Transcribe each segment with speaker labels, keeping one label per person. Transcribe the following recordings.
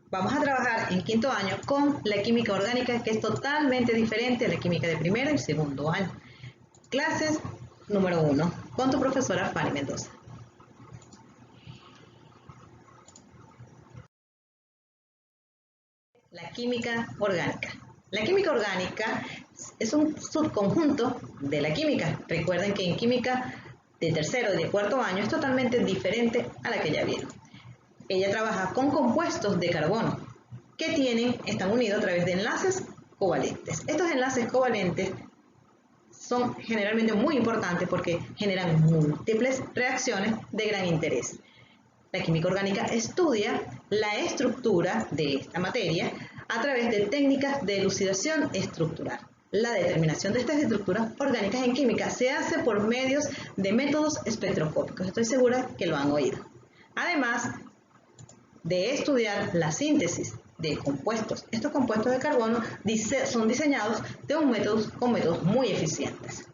Speaker 1: Vamos a trabajar en quinto año con la química orgánica, que es totalmente diferente a la química de primero y segundo año. Clases número 1, con tu profesora Fanny Mendoza. La química orgánica. La química orgánica es un subconjunto de la química. Recuerden que en química de tercero y de cuarto año es totalmente diferente a la que ya vieron. Ella trabaja con compuestos de carbono que están unidos a través de enlaces covalentes. Estos enlaces covalentes son generalmente muy importantes porque generan múltiples reacciones de gran interés. La química orgánica estudia la estructura de esta materia a través de técnicas de elucidación estructural. La determinación de estas estructuras orgánicas en química se hace por medios de métodos espectroscópicos. Estoy segura que lo han oído. Además de estudiar la síntesis de compuestos, estos compuestos de carbono son diseñados con métodos muy eficientes.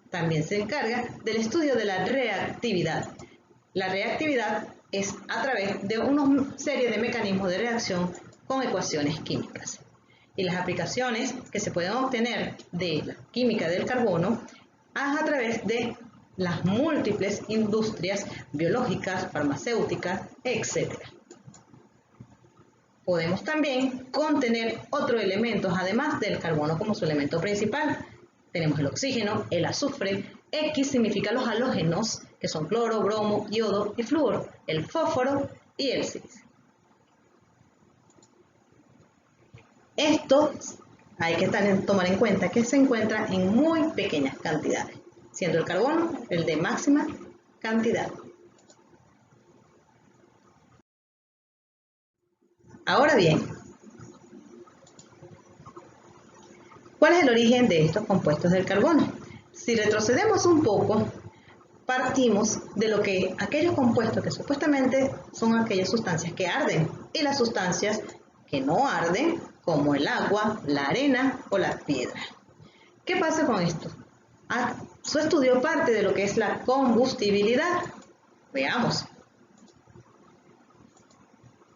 Speaker 1: También se encarga del estudio de la reactividad. La reactividad es a través de una serie de mecanismos de reacción con ecuaciones químicas. Y las aplicaciones que se pueden obtener de la química del carbono es a través de las múltiples industrias biológicas, farmacéuticas, etc. Podemos también contener otros elementos además del carbono como su elemento principal. Tenemos el oxígeno, el azufre, X significa los halógenos, que son cloro, bromo, yodo y flúor, el fósforo y el silicio. Esto hay que tomar en cuenta que se encuentra en muy pequeñas cantidades, siendo el carbono el de máxima cantidad. Ahora bien, ¿cuál es el origen de estos compuestos del carbono? Si retrocedemos un poco, partimos de lo que aquellos compuestos que supuestamente son aquellas sustancias que arden y las sustancias que no arden, como el agua, la arena o la piedra. ¿Qué pasa con esto? Su estudio parte de lo que es la combustibilidad. Veamos.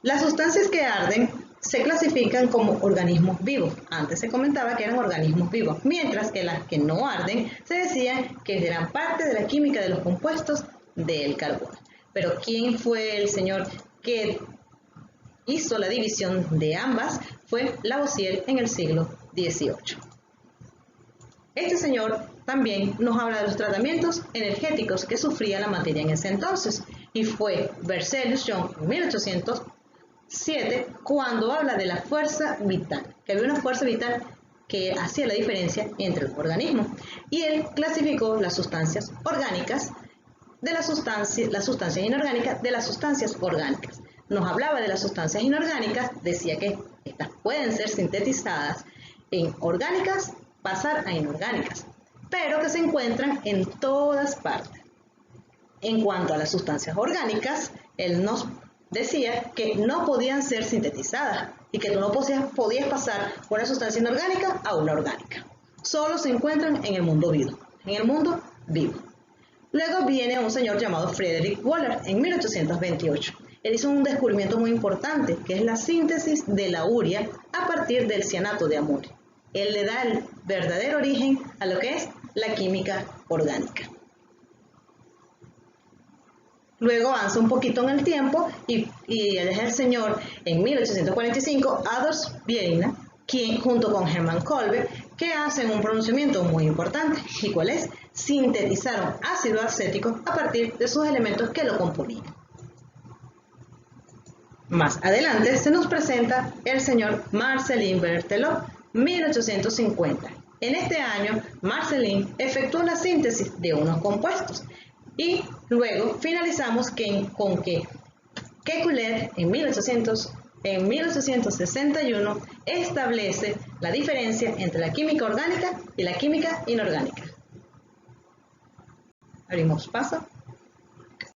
Speaker 1: Las sustancias que arden se clasifican como organismos vivos. Antes se comentaba que eran organismos vivos, mientras que las que no arden se decía que eran parte de la química de los compuestos del carbono. Pero ¿quién fue el señor que hizo la división de ambas? Fue Lavoisier en el siglo XVIII. Este señor también nos habla de los tratamientos energéticos que sufría la materia en ese entonces, y fue Berzelius en 1807 cuando habla de la fuerza vital, que había una fuerza vital que hacía la diferencia entre los organismos, y él clasificó las sustancias orgánicas de las sustancias inorgánicas de las sustancias orgánicas. Nos hablaba de las sustancias inorgánicas, decía que estas pueden ser sintetizadas en orgánicas, pasar a inorgánicas, pero que se encuentran en todas partes. En cuanto a las sustancias orgánicas, él nos decía que no podían ser sintetizadas y que tú no podías pasar una sustancia inorgánica a una orgánica. Solo se encuentran en el mundo vivo. Luego viene un señor llamado Frederick Wohler en 1828. Él hizo un descubrimiento muy importante, que es la síntesis de la urea a partir del cianato de amonio. Él le da el verdadero origen a lo que es la química orgánica. Luego avanza un poquito en el tiempo y es el señor en 1845, Adolf Wiener, quien junto con Hermann Kolbe, que hacen un pronunciamiento muy importante. ¿Y cuál es? Sintetizaron ácido acético a partir de sus elementos que lo componían. Más adelante se nos presenta el señor Marcellin Berthelot, 1850. En este año, Marcellin efectuó la síntesis de unos compuestos y luego finalizamos con que Kekulé en 1861 establece la diferencia entre la química orgánica y la química inorgánica. Abrimos paso.